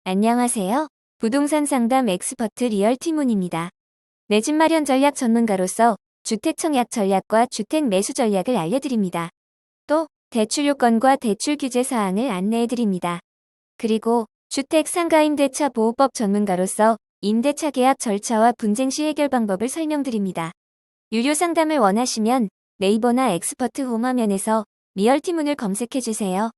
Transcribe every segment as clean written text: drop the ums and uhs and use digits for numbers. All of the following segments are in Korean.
안녕하세요. 부동산 상담 엑스퍼트 리얼티문입니다. 내 집 마련 전략 전문가로서 주택 청약 전략과 주택 매수 전략을 알려드립니다. 또 대출 요건과 대출 규제 사항을 안내해드립니다. 그리고 주택 상가 임대차 보호법 전문가로서 임대차 계약 절차와 분쟁 시 해결 방법을 설명드립니다. 유료 상담을 원하시면 네이버나 엑스퍼트 홈 화면에서 리얼티문을 검색해주세요.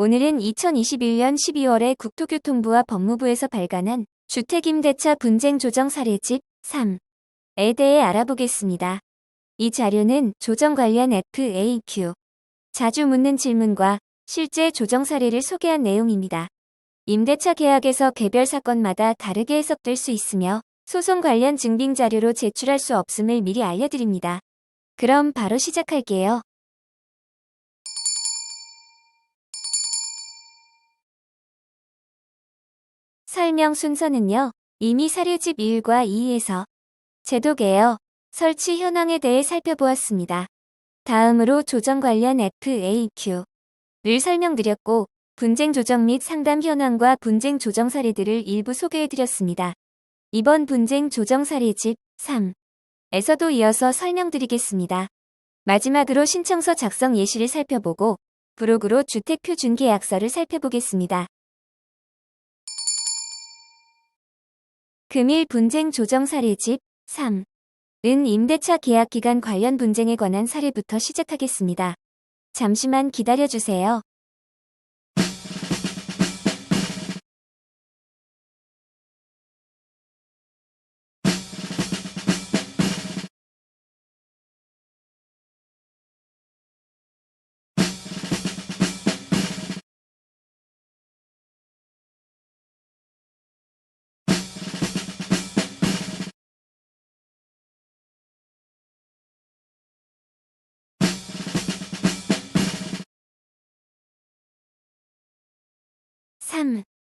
오늘은 2021년 12월에 국토교통부와 법무부에서 발간한 주택임대차 분쟁 조정 사례집 3에 대해 알아보겠습니다. 이 자료는 조정 관련 FAQ, 자주 묻는 질문과 실제 조정 사례를 소개한 내용입니다. 임대차 계약에서 개별 사건마다 다르게 해석될 수 있으며 소송 관련 증빙 자료로 제출할 수 없음을 미리 알려드립니다. 그럼 바로 시작할게요. 설명 순서는요. 이미 사례집 1과 2에서 제도 개요, 설치 현황에 대해 살펴보았습니다. 다음으로 조정 관련 FAQ를 설명드렸고 분쟁 조정 및 상담 현황과 분쟁 조정 사례들을 일부 소개해드렸습니다. 이번 분쟁 조정 사례집 3에서도 이어서 설명드리겠습니다. 마지막으로 신청서 작성 예시를 살펴보고 브로그로 주택 표준 계약서를 살펴보겠습니다. 금일 분쟁 조정 사례집 3은 임대차 계약 기간 관련 분쟁에 관한 사례부터 시작하겠습니다. 잠시만 기다려주세요.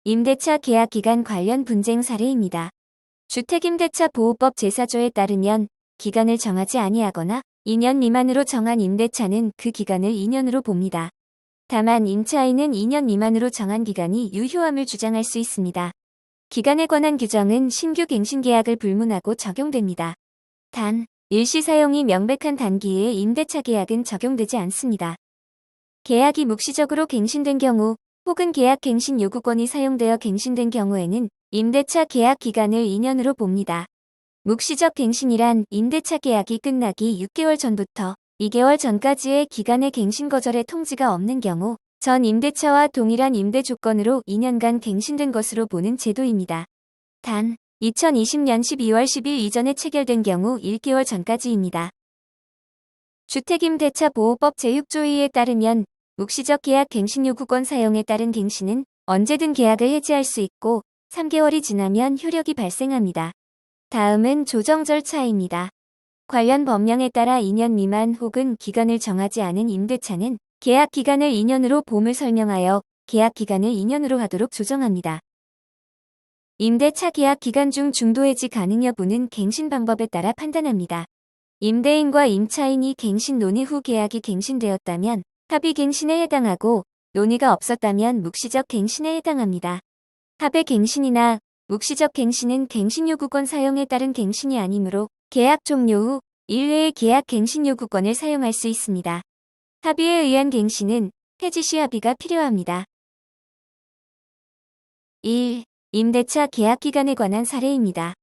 임대차 계약 기간 관련 분쟁 사례입니다. 주택임대차 보호법 제4조에 따르면 기간을 정하지 아니하거나 2년 미만으로 정한 임대차는 그 기간을 2년으로 봅니다. 다만 임차인은 2년 미만으로 정한 기간이 유효함을 주장할 수 있습니다. 기간에 관한 규정은 신규 갱신 계약을 불문하고 적용됩니다. 단, 일시 사용이 명백한 단기의 임대차 계약은 적용되지 않습니다. 계약이 묵시적으로 갱신된 경우 혹은 계약 갱신 요구권이 사용되어 갱신된 경우에는 임대차 계약 기간을 2년으로 봅니다. 묵시적 갱신이란 임대차 계약이 끝나기 6개월 전부터 2개월 전까지의 기간의 갱신 거절의 통지가 없는 경우 전 임대차와 동일한 임대 조건으로 2년간 갱신된 것으로 보는 제도입니다. 단, 2020년 12월 10일 이전에 체결된 경우 1개월 전까지입니다. 주택임대차 보호법 제6조 2에 따르면 묵시적 계약 갱신 요구권 사용에 따른 갱신은 언제든 계약을 해지할 수 있고 3개월이 지나면 효력이 발생합니다. 다음은 조정 절차입니다. 관련 법령에 따라 2년 미만 혹은 기간을 정하지 않은 임대차는 계약 기간을 2년으로 봄을 설명하여 계약 기간을 2년으로 하도록 조정합니다. 임대차 계약 기간 중 중도 해지 가능 여부는 갱신 방법에 따라 판단합니다. 임대인과 임차인이 갱신 논의 후 계약이 갱신되었다면 합의 갱신에 해당하고 논의가 없었다면 묵시적 갱신에 해당합니다. 합의 갱신이나 묵시적 갱신은 갱신 요구권 사용에 따른 갱신이 아니므로 계약 종료 후 1회의 계약 갱신 요구권을 사용할 수 있습니다. 합의에 의한 갱신은 해지 시 합의가 필요합니다. 1. 임대차 계약 기간에 관한 사례입니다.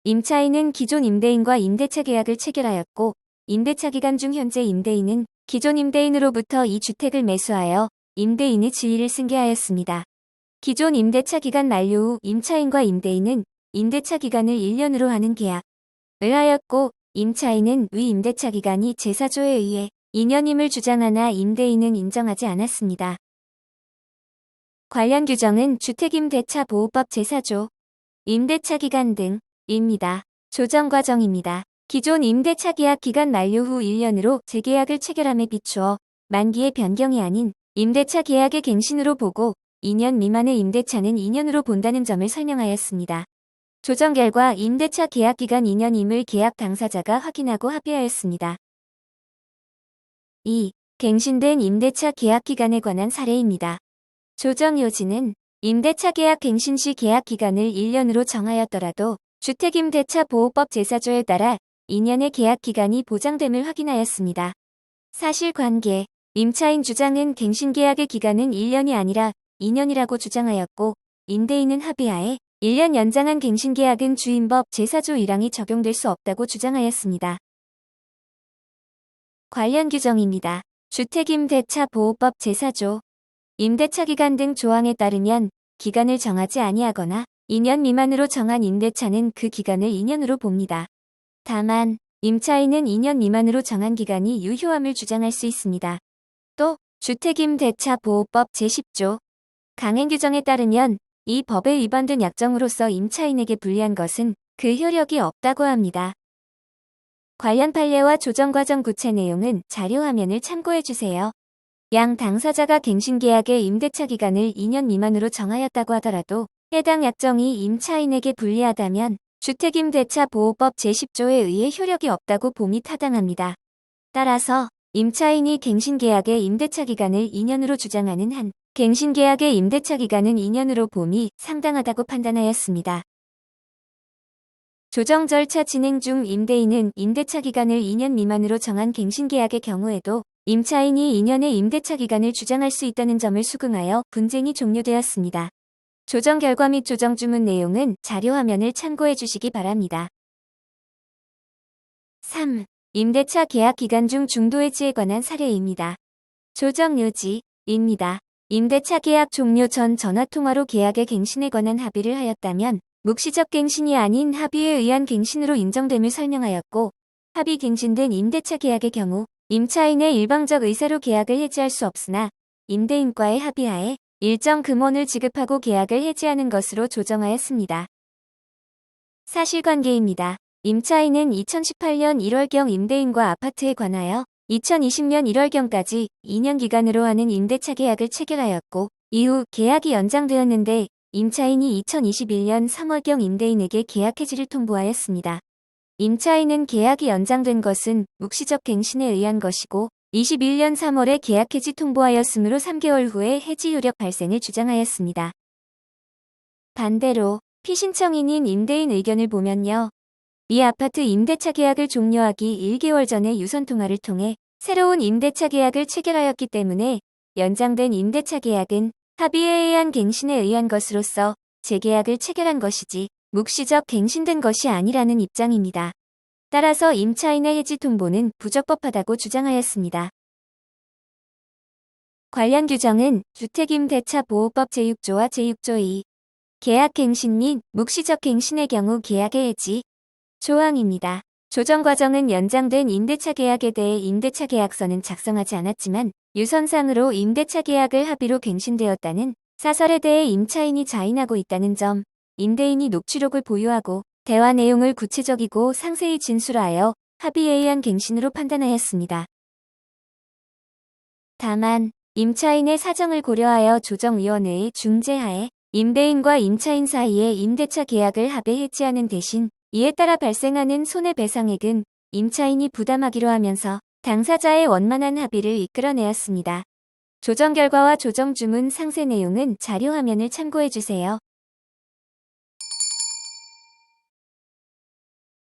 임차인은 기존 임대인과 임대차 계약을 체결하였고 임대차 기간 중 현재 임대인은 기존 임대인으로부터 이 주택을 매수하여 임대인의 지위를 승계하였습니다. 기존 임대차 기간 만료 후 임차인과 임대인은 임대차 기간을 1년으로 하는 계약을 하였고 임차인은 위 임대차 기간이 제4조에 의해 2년임을 주장하나 임대인은 인정하지 않았습니다. 관련 규정은 주택임대차 보호법 제4조, 임대차 기간 등입니다. 조정 과정입니다. 기존 임대차 계약 기간 만료 후 1년으로 재계약을 체결함에 비추어 만기의 변경이 아닌 임대차 계약의 갱신으로 보고 2년 미만의 임대차는 2년으로 본다는 점을 설명하였습니다. 조정 결과 임대차 계약 기간 2년임을 계약 당사자가 확인하고 합의하였습니다. 2. 갱신된 임대차 계약 기간에 관한 사례입니다. 조정 요지는 임대차 계약 갱신 시 계약 기간을 1년으로 정하였더라도 주택임대차 보호법 제4조에 따라 2년의 계약 기간이 보장됨을 확인하였습니다. 사실관계, 임차인 주장은 갱신 계약의 기간은 1년이 아니라 2년이라고 주장하였고 임대인은 합의하에 1년 연장한 갱신 계약은 주임법 제4조 1항이 적용될 수 없다고 주장하였습니다. 관련 규정입니다. 주택임대차 보호법 제4조 임대차 기간 등 조항에 따르면 기간을 정하지 아니하거나 2년 미만으로 정한 임대차는 그 기간을 2년으로 봅니다. 다만 임차인은 2년 미만으로 정한 기간이 유효함을 주장할 수 있습니다. 또 주택임대차 보호법 제10조 강행 규정에 따르면 이 법에 위반된 약정으로서 임차인에게 불리한 것은 그 효력이 없다고 합니다. 관련 판례와 조정 과정 구체 내용은 자료 화면을 참고해 주세요. 양 당사자가 갱신 계약의 임대차 기간을 2년 미만으로 정하였다고 하더라도 해당 약정이 임차인에게 불리하다면 주택임대차 보호법 제10조에 의해 효력이 없다고 봄이 타당합니다. 따라서 임차인이 갱신 계약의 임대차 기간을 2년으로 주장하는 한 갱신 계약의 임대차 기간은 2년으로 봄이 상당하다고 판단하였습니다. 조정 절차 진행 중 임대인은 임대차 기간을 2년 미만으로 정한 갱신 계약의 경우에도 임차인이 2년의 임대차 기간을 주장할 수 있다는 점을 수긍하여 분쟁이 종료되었습니다. 조정 결과 및 조정 주문 내용은 자료 화면을 참고해 주시기 바랍니다. 3. 임대차 계약 기간 중 중도 해지에 관한 사례입니다. 조정 요지입니다. 임대차 계약 종료 전 전화통화로 계약의 갱신에 관한 합의를 하였다면 묵시적 갱신이 아닌 합의에 의한 갱신으로 인정됨을 설명하였고 합의 갱신된 임대차 계약의 경우 임차인의 일방적 의사로 계약을 해지할 수 없으나 임대인과의 합의하에 일정 금원을 지급하고 계약을 해지하는 것으로 조정하였습니다. 사실관계입니다. 임차인은 2018년 1월경 임대인과 아파트에 관하여 2020년 1월경까지 2년 기간으로 하는 임대차 계약을 체결하였고 이후 계약이 연장되었는데 임차인이 2021년 3월경 임대인에게 계약 해지를 통보하였습니다. 임차인은 계약이 연장된 것은 묵시적 갱신에 의한 것이고 21년 3월에 계약 해지 통보하였으므로 3개월 후에 해지 효력 발생을 주장하였습니다. 반대로 피신청인인 임대인 의견을 보면요. 이 아파트 임대차 계약을 종료하기 1개월 전에 유선통화를 통해 새로운 임대차 계약을 체결하였기 때문에 연장된 임대차 계약은 합의에 의한 갱신에 의한 것으로서 재계약을 체결한 것이지 묵시적 갱신된 것이 아니라는 입장입니다. 따라서 임차인의 해지 통보는 부적법하다고 주장하였습니다. 관련 규정은 주택임대차 보호법 제6조와 제6조 2 계약 갱신 및 묵시적 갱신의 경우 계약의 해지 조항입니다. 조정 과정은 연장된 임대차 계약에 대해 임대차 계약서는 작성하지 않았지만 유선상으로 임대차 계약을 합의로 갱신되었다는 사설에 대해 임차인이 자인하고 있다는 점, 임대인이 녹취록을 보유하고 대화 내용을 구체적이고 상세히 진술하여 합의에 의한 갱신으로 판단하였습니다. 다만 임차인의 사정을 고려하여 조정위원회의 중재하에 임대인과 임차인 사이에 임대차 계약을 합의 해지하는 대신 이에 따라 발생하는 손해배상액은 임차인이 부담하기로 하면서 당사자의 원만한 합의를 이끌어내었습니다. 조정 결과와 조정 주문 상세 내용은 자료 화면을 참고해주세요.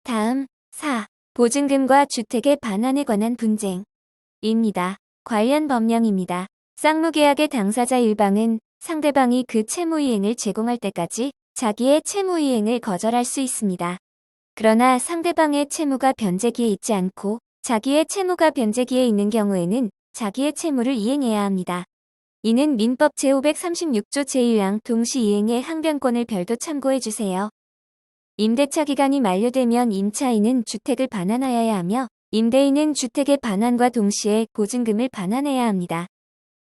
다음 4. 보증금과 주택의 반환에 관한 분쟁입니다. 관련 법령입니다. 쌍무계약의 당사자 일방은 상대방이 그 채무이행을 제공할 때까지 자기의 채무이행을 거절할 수 있습니다. 그러나 상대방의 채무가 변제기에 있지 않고 자기의 채무가 변제기에 있는 경우에는 자기의 채무를 이행해야 합니다. 이는 민법 제536조 제1항 동시이행의 항변권을 별도 참고해주세요. 임대차 기간이 만료되면 임차인은 주택을 반환하여야 하며 임대인은 주택의 반환과 동시에 보증금을 반환해야 합니다.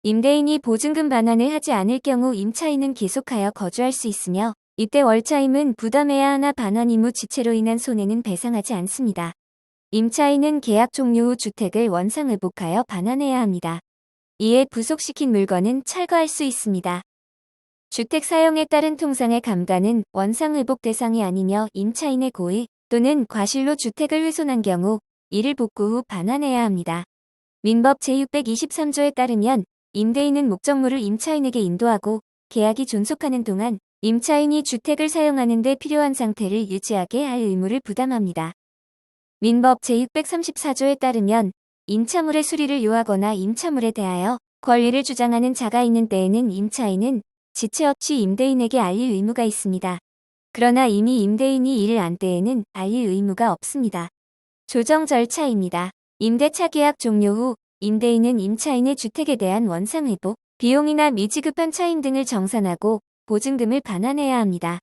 임대인이 보증금 반환을 하지 않을 경우 임차인은 계속하여 거주할 수 있으며 이때 월차임은 부담해야 하나 반환 의무 지체로 인한 손해는 배상하지 않습니다. 임차인은 계약 종료 후 주택을 원상회복하여 반환해야 합니다. 이에 부속시킨 물건은 철거할 수 있습니다. 주택 사용에 따른 통상의 감가는 원상회복 대상이 아니며 임차인의 고의 또는 과실로 주택을 훼손한 경우 이를 복구 후 반환해야 합니다. 민법 제623조에 따르면 임대인은 목적물을 임차인에게 인도하고 계약이 존속하는 동안 임차인이 주택을 사용하는 데 필요한 상태를 유지하게 할 의무를 부담합니다. 민법 제634조에 따르면 임차물의 수리를 요하거나 임차물에 대하여 권리를 주장하는 자가 있는 때에는 임차인은 지체 없이 임대인에게 알릴 의무가 있습니다. 그러나 이미 임대인이 이를 안 때에는 알릴 의무가 없습니다. 조정 절차입니다. 임대차 계약 종료 후 임대인은 임차인의 주택에 대한 원상회복, 비용이나 미지급한 차임 등을 정산하고 보증금을 반환해야 합니다.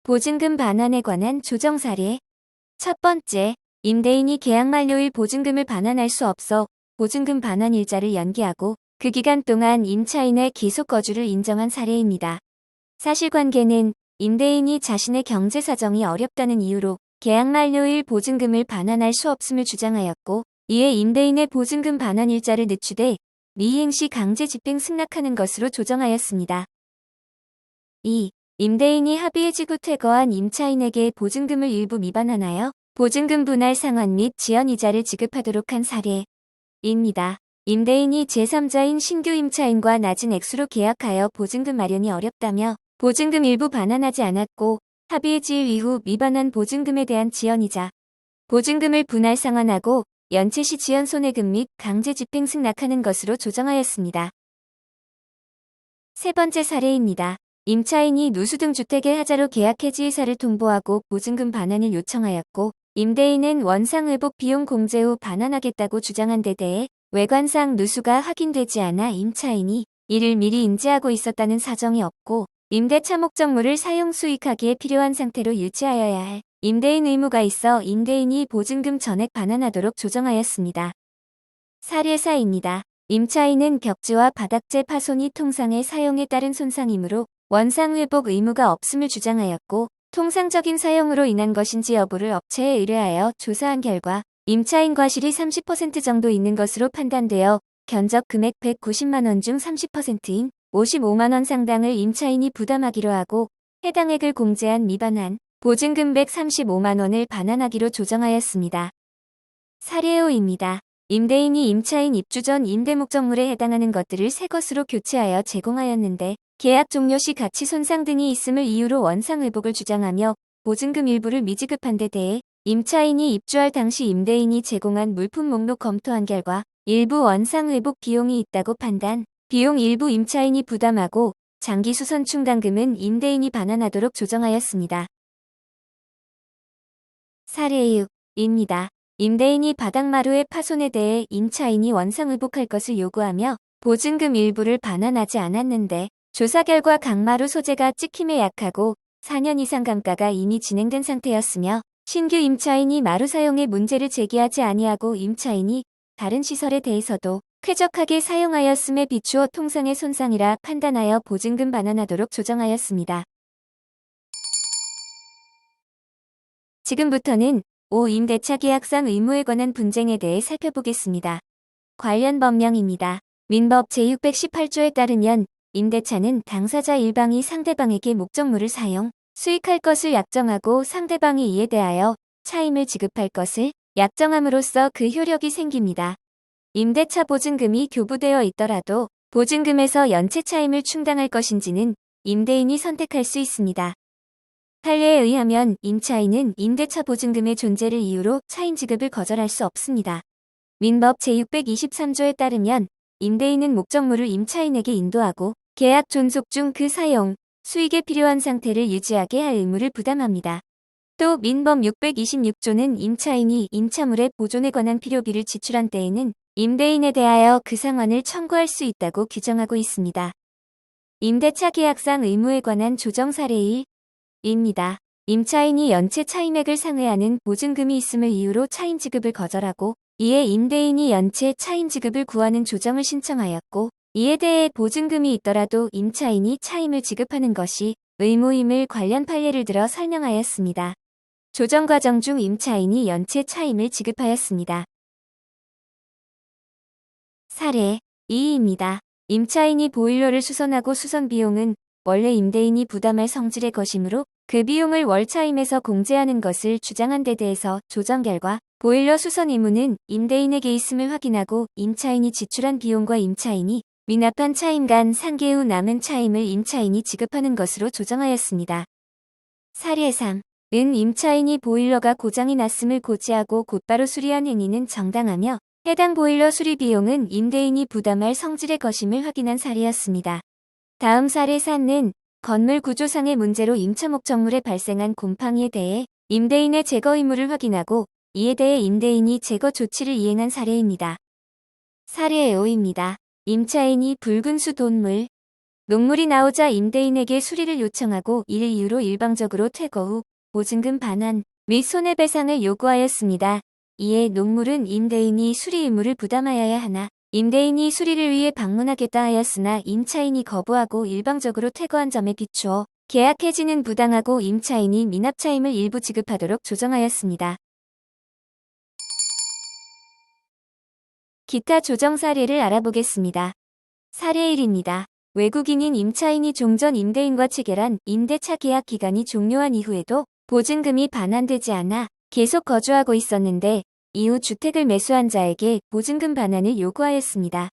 보증금 반환에 관한 조정 사례. 첫 번째, 임대인이 계약 만료일 보증금을 반환할 수 없어 보증금 반환 일자를 연기하고 그 기간 동안 임차인의 계속 거주를 인정한 사례입니다. 사실관계는 임대인이 자신의 경제 사정이 어렵다는 이유로 계약 만료일 보증금을 반환할 수 없음을 주장하였고, 이에 임대인의 보증금 반환 일자를 늦추되 미이행 시 강제 집행 승낙하는 것으로 조정하였습니다. 2. 임대인이 합의해지고 퇴거한 임차인에게 보증금을 일부 미반환하여 보증금 분할 상환 및 지연 이자를 지급하도록 한 사례입니다. 임대인이 제3자인 신규 임차인과 낮은 액수로 계약하여 보증금 마련이 어렵다며 보증금 일부 반환하지 않았고, 합의해지일 이후 미반환 보증금에 대한 지연이자 보증금을 분할 상환하고 연체 시 지연 손해금 및 강제 집행 승낙하는 것으로 조정하였습니다. 세 번째 사례입니다. 임차인이 누수 등 주택의 하자로 계약 해지 의사를 통보하고 보증금 반환을 요청하였고, 임대인은 원상회복 비용 공제 후 반환하겠다고 주장한 데 대해 외관상 누수가 확인되지 않아 임차인이 이를 미리 인지하고 있었다는 사정이 없고, 임대차 목적물을 사용 수익하기에 필요한 상태로 유지하여야 할 임대인 의무가 있어 임대인이 보증금 전액 반환하도록 조정하였습니다. 사례 4입니다. 임차인은 벽지와 바닥재 파손이 통상의 사용에 따른 손상이므로 원상회복 의무가 없음을 주장하였고, 통상적인 사용으로 인한 것인지 여부를 업체에 의뢰하여 조사한 결과 임차인 과실이 30% 정도 있는 것으로 판단되어 견적 금액 190만원 중 30%인 55만원 상당을 임차인이 부담하기로 하고, 해당 액을 공제한 미반환 보증금 135만원을 반환하기로 조정하였습니다. 사례 5입니다. 임대인이 임차인 입주 전 임대 목적물에 해당하는 것들을 새 것으로 교체하여 제공하였는데 계약 종료 시 가치 손상 등이 있음을 이유로 원상회복을 주장하며 보증금 일부를 미지급한 데 대해 임차인이 입주할 당시 임대인이 제공한 물품 목록 검토한 결과 일부 원상회복 비용이 있다고 판단, 비용 일부 임차인이 부담하고 장기 수선 충당금은 임대인이 반환하도록 조정하였습니다. 사례 6입니다. 임대인이 바닥마루의 파손에 대해 임차인이 원상회복할 것을 요구하며 보증금 일부를 반환하지 않았는데 조사 결과 강마루 소재가 찍힘에 약하고 4년 이상 감가가 이미 진행된 상태였으며 신규 임차인이 마루 사용에 문제를 제기하지 아니하고 임차인이 다른 시설에 대해서도 쾌적하게 사용하였음에 비추어 통상의 손상이라 판단하여 보증금 반환하도록 조정하였습니다. 지금부터는 5. 임대차 계약상 의무에 관한 분쟁에 대해 살펴보겠습니다. 관련 법령입니다. 민법 제618조에 따르면 임대차는 당사자 일방이 상대방에게 목적물을 사용, 수익할 것을 약정하고 상대방이 이에 대하여 차임을 지급할 것을 약정함으로써 그 효력이 생깁니다. 임대차 보증금이 교부되어 있더라도 보증금에서 연체 차임을 충당할 것인지는 임대인이 선택할 수 있습니다. 판례에 의하면 임차인은 임대차 보증금의 존재를 이유로 차임 지급을 거절할 수 없습니다. 민법 제623조에 따르면 임대인은 목적물을 임차인에게 인도하고 계약 존속 중 그 사용, 수익에 필요한 상태를 유지하게 할 의무를 부담합니다. 또 민법 626조는 임차인이 임차물의 보존에 관한 필요비를 지출한 때에는 임대인에 대하여 그 상환을 청구할 수 있다고 규정하고 있습니다. 임대차 계약상 의무에 관한 조정 사례 1입니다. 임차인이 연체 차임액을 상회하는 보증금이 있음을 이유로 차임 지급을 거절하고 이에 임대인이 연체 차임 지급을 구하는 조정을 신청하였고, 이에 대해 보증금이 있더라도 임차인이 차임을 지급하는 것이 의무임을 관련 판례를 들어 설명하였습니다. 조정 과정 중 임차인이 연체 차임을 지급하였습니다. 사례 2입니다. 임차인이 보일러를 수선하고 수선 비용은 원래 임대인이 부담할 성질의 것이므로 그 비용을 월차임에서 공제하는 것을 주장한 데 대해서 조정 결과 보일러 수선 의무는 임대인에게 있음을 확인하고 임차인이 지출한 비용과 임차인이 미납한 차임 간 상계 후 남은 차임을 임차인이 지급하는 것으로 조정하였습니다. 사례 3. 은 임차인이 보일러가 고장이 났음을 고지하고 곧바로 수리한 행위는 정당하며 해당 보일러 수리 비용은 임대인이 부담할 성질의 것임을 확인한 사례였습니다. 다음 사례 4는 건물 구조상의 문제로 임차 목적물에 발생한 곰팡이에 대해 임대인의 제거 의무를 확인하고 이에 대해 임대인이 제거 조치를 이행한 사례입니다. 사례 5입니다. 임차인이 붉은 수 돈물, 녹물이 나오자 임대인에게 수리를 요청하고 이를 이유로 일방적으로 퇴거 후 보증금 반환 및 손해배상을 요구하였습니다. 이에 녹물은 임대인이 수리 의무를 부담하여야 하나 임대인이 수리를 위해 방문하겠다 하였으나 임차인이 거부하고 일방적으로 퇴거한 점에 비추어 계약 해지는 부당하고 임차인이 미납차임을 일부 지급하도록 조정하였습니다. 기타 조정 사례를 알아보겠습니다. 사례 1입니다. 외국인인 임차인이 종전 임대인과 체결한 임대차 계약 기간이 종료한 이후에도 보증금이 반환되지 않아 계속 거주하고 있었는데 이후 주택을 매수한 자에게 보증금 반환을 요구하였습니다.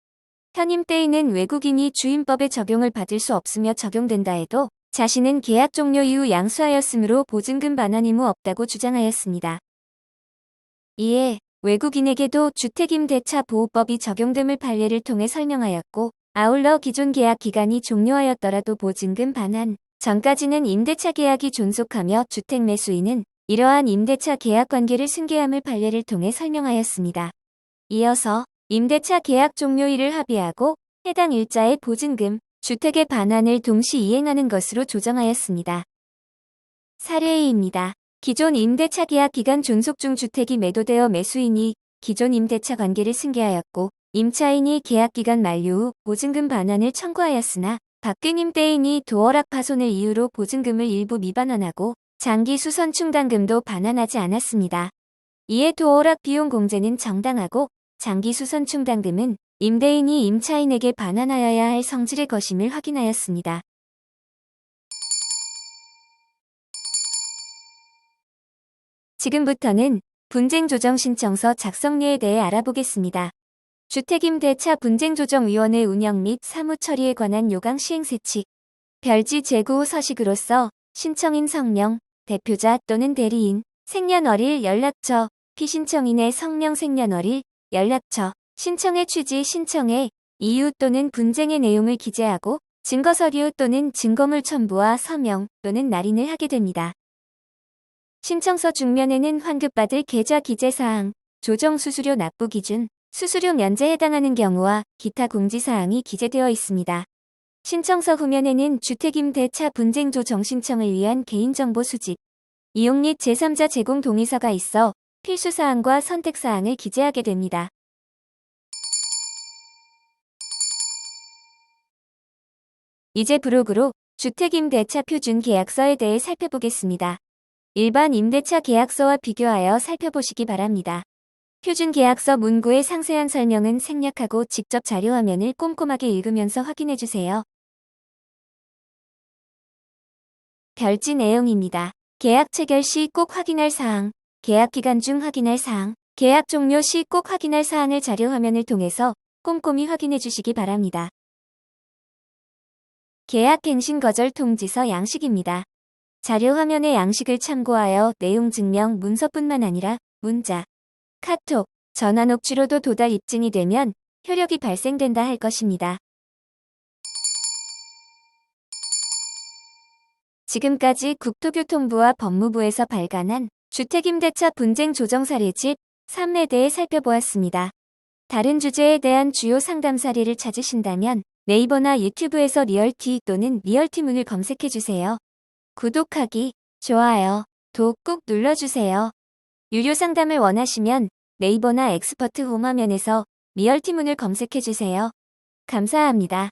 현임대인은 외국인이 주임법의 적용을 받을 수 없으며 적용된다 해도 자신은 계약 종료 이후 양수하였으므로 보증금 반환 의무 없다고 주장하였습니다. 이에 외국인에게도 주택임대차 보호법이 적용됨을 판례를 통해 설명하였고 아울러 기존 계약 기간이 종료하였더라도 보증금 반환 전까지는 임대차 계약이 존속하며 주택 매수인은 이러한 임대차 계약 관계를 승계함을 판례를 통해 설명하였습니다. 이어서 임대차 계약 종료일을 합의하고 해당 일자의 보증금, 주택의 반환을 동시 이행하는 것으로 조정하였습니다. 사례 2입니다. 기존 임대차 계약 기간 존속 중 주택이 매도되어 매수인이 기존 임대차 관계를 승계하였고 임차인이 계약 기간 만료 후 보증금 반환을 청구하였으나 바뀐 임대인이 도어락 파손을 이유로 보증금을 일부 미반환하고 장기 수선 충당금도 반환하지 않았습니다. 이에 도어락 비용 공제는 정당하고 장기 수선 충당금은 임대인이 임차인에게 반환하여야 할 성질의 것임을 확인하였습니다. 지금부터는 분쟁조정신청서 작성례에 대해 알아보겠습니다. 주택임대차 분쟁조정위원회 운영 및 사무처리에 관한 요강 시행세칙. 별지 제구 후 서식으로서 신청인 성명, 대표자 또는 대리인, 생년월일 연락처, 피신청인의 성명 생년월일, 연락처, 신청의 취지 신청의 이유 또는 분쟁의 내용을 기재하고 증거서류 또는 증거물 첨부와 서명 또는 날인을 하게 됩니다. 신청서 중면에는 환급받을 계좌 기재사항, 조정수수료 납부 기준, 수수료 면제에 해당하는 경우와 기타 공지사항이 기재되어 있습니다. 신청서 후면에는 주택임대차 분쟁조정 신청을 위한 개인정보 수집, 이용 및 제3자 제공 동의서가 있어 필수사항과 선택사항을 기재하게 됩니다. 이제 부록으로 주택임대차 표준계약서에 대해 살펴보겠습니다. 일반 임대차 계약서와 비교하여 살펴보시기 바랍니다. 표준계약서 문구의 상세한 설명은 생략하고 직접 자료화면을 꼼꼼하게 읽으면서 확인해주세요. 별지 내용입니다. 계약 체결 시 꼭 확인할 사항, 계약 기간 중 확인할 사항, 계약 종료 시 꼭 확인할 사항을 자료화면을 통해서 꼼꼼히 확인해주시기 바랍니다. 계약 갱신 거절 통지서 양식입니다. 자료화면의 양식을 참고하여 내용 증명 문서뿐만 아니라 문자, 카톡, 전화 녹취로도 도달 입증이 되면 효력이 발생된다 할 것입니다. 지금까지 국토교통부와 법무부에서 발간한 주택임대차 분쟁 조정 사례집 3에 대해 살펴보았습니다. 다른 주제에 대한 주요 상담 사례를 찾으신다면 네이버나 유튜브에서 리얼티 또는 리얼티문을 검색해주세요. 구독하기, 좋아요, 도 꼭 눌러주세요. 유료 상담을 원하시면 네이버나 엑스퍼트 홈 화면에서 리얼티문을 검색해주세요. 감사합니다.